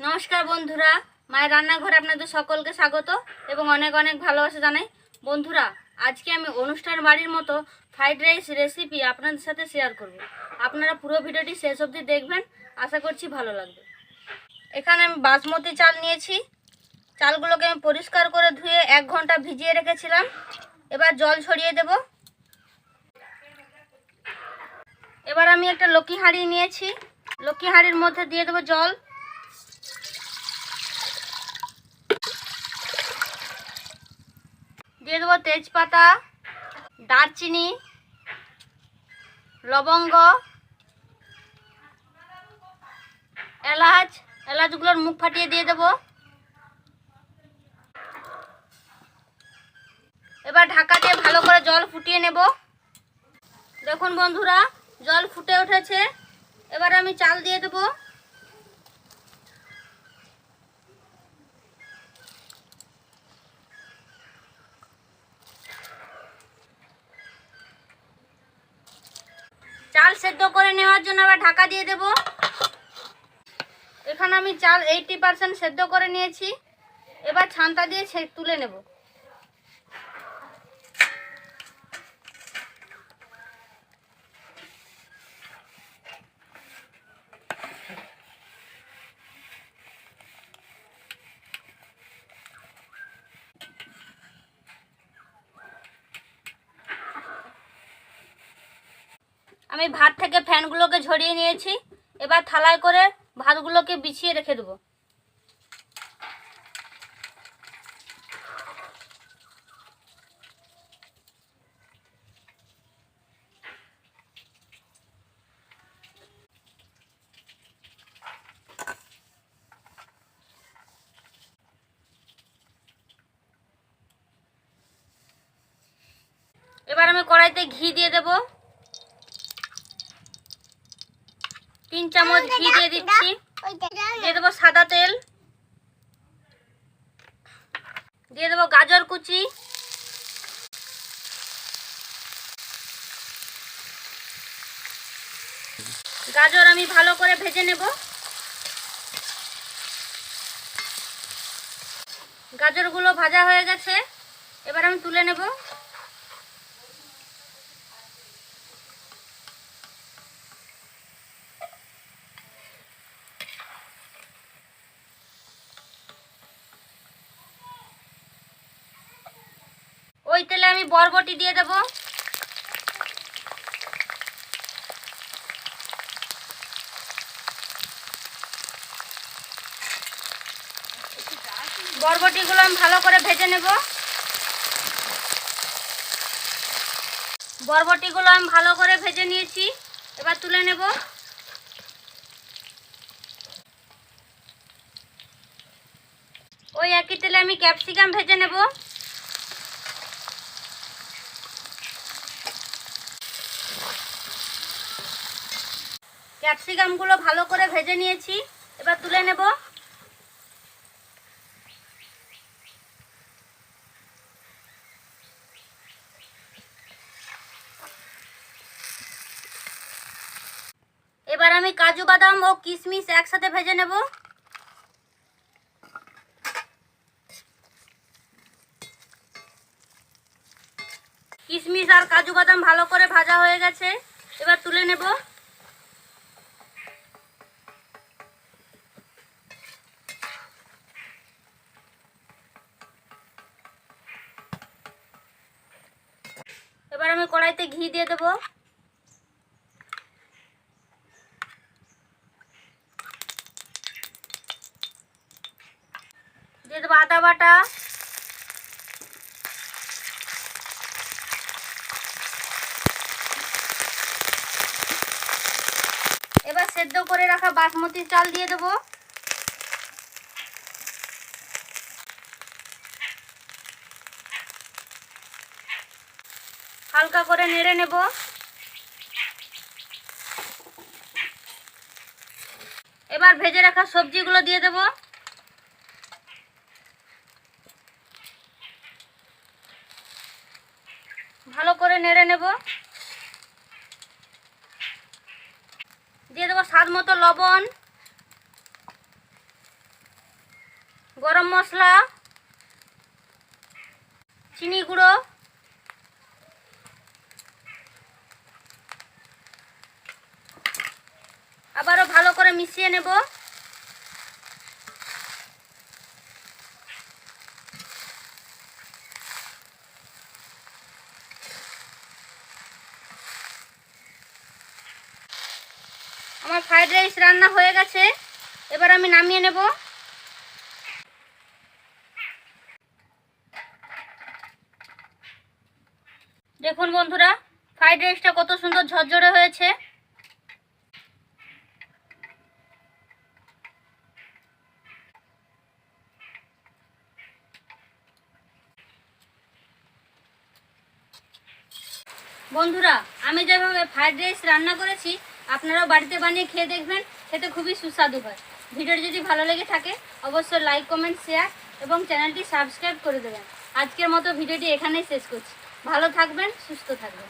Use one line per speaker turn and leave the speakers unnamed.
নমস্কার বন্ধুরা, মায়ের রান্নাঘরে আপনাদের সকলকে স্বাগত এবং অনেক অনেক ভালোবাসা জানাই। বন্ধুরা, আজকে আমি অনুষ্ঠান বাড়ির মতো ফ্রাইড রাইস রেসিপি আপনাদের সাথে শেয়ার করব। আপনারা পুরো ভিডিওটি শেষ অবধি দেখবেন, আশা করছি ভালো লাগবে। এখানে আমি বাসমতি চাল নিয়েছি। চালগুলোকে আমি পরিষ্কার করে ধুয়ে 1 ঘন্টা ভিজিয়ে রেখেছিলাম। এবার জল ছড়িয়ে দেব। এবার আমি একটা লক্ষ্মী হাঁড়ি নিয়েছি। লক্ষ্মী হাঁড়ির মধ্যে দিয়ে দেবো জল। দিয়ে দেবো তেজপাতা, দারচিনি, লবঙ্গ, এলাচগুলোর মুখ ফাটিয়ে দিয়ে দেবো। এবার ঢাকা দিয়ে ভালো করে জল ফুটিয়ে নেব। দেখুন বন্ধুরা, জল ফুটে উঠেছে। এবার আমি চাল দিয়ে দেবো। চাল সেদ্ধ করে নেওয়ার জন্য আবার ঢাকা দিয়ে দেব। এখানে আমি চাল 80% সেদ্ধ করে নিয়েছি। এবার ছান্তা দিয়ে তুলে নেব। আমি ভাত থেকে ফ্যানগুলোকে ঝরিয়ে নিয়েছি। এবার থালায় করে ভাতগুলোকে বিছিয়ে রেখে দেবো। এবার আমি কড়াইতে ঘি দিয়ে দেব। 3 চামচ ঘি দিয়ে দিচ্ছি। দিয়ে দেবো সাদা তেল। দিয়ে দেবো গাজর কুচি। গাজর আমি ভালো করে ভেজে নেব। গাজরগুলো ভাজা হয়ে গেছে। এবার আমি তুলে নেব। ওই তেলে আমি বরবটি দিয়ে দেব। বরবটিগুলো আমি ভালো করে ভেজে নেব। বরবটিগুলো আমি ভালো করে ভেজে নিয়েছি। এবার তুলে নেব। ওই একই তেলে আমি ক্যাপসিকাম ভেজে নেব। ক্যাপসিকামগুলো ভালো করে ভেজে নিয়েছি। এবার তুলে নেব। এবার আমি কাজু বাদাম ও কিশমিশ একসাথে ভেজে নেব। কিশমিশ আর কাজু বাদাম ভালো করে ভাজা হয়ে গেছে। এবার তুলে নেব। এবার আমি কড়াইতে ঘি দিয়ে দেব। দিয়ে দেবো আদা বাটা, এবার সেদ্ধ করে রাখা বাসমতি চাল দিয়ে দেব। হালকা করে নেড়ে নেব। এবার ভেজে রাখা সবজিগুলো দিয়ে দেব। ভালো করে নেড়ে নেব। দিয়ে দেবো স্বাদ মতো লবণ, গরম মশলা, চিনি গুঁড়ো, আবারও ভালো করে মিশিয়ে নেব। আমার ফ্রাইড রাইস রান্না হয়ে গেছে, এবার আমি নামিয়ে নেব। দেখুন বন্ধুরা, ফ্রাইড রাইসটা কত সুন্দর ঝরঝরে হয়েছে। বন্ধুরা, আমি যেভাবে ফ্রাইড রাইস রান্না করেছি আপনারাও বাড়িতে বানিয়ে খেয়ে দেখবেন, খেতে খুবই সুস্বাদু হয়। ভিডিওটি যদি ভালো লেগে থাকে অবশ্যই লাইক, কমেন্ট, শেয়ার এবং চ্যানেলটি সাবস্ক্রাইব করে দেবেন। আজকের মতো ভিডিওটি এখানেই শেষ করছি। ভালো থাকবেন, সুস্থ থাকবেন।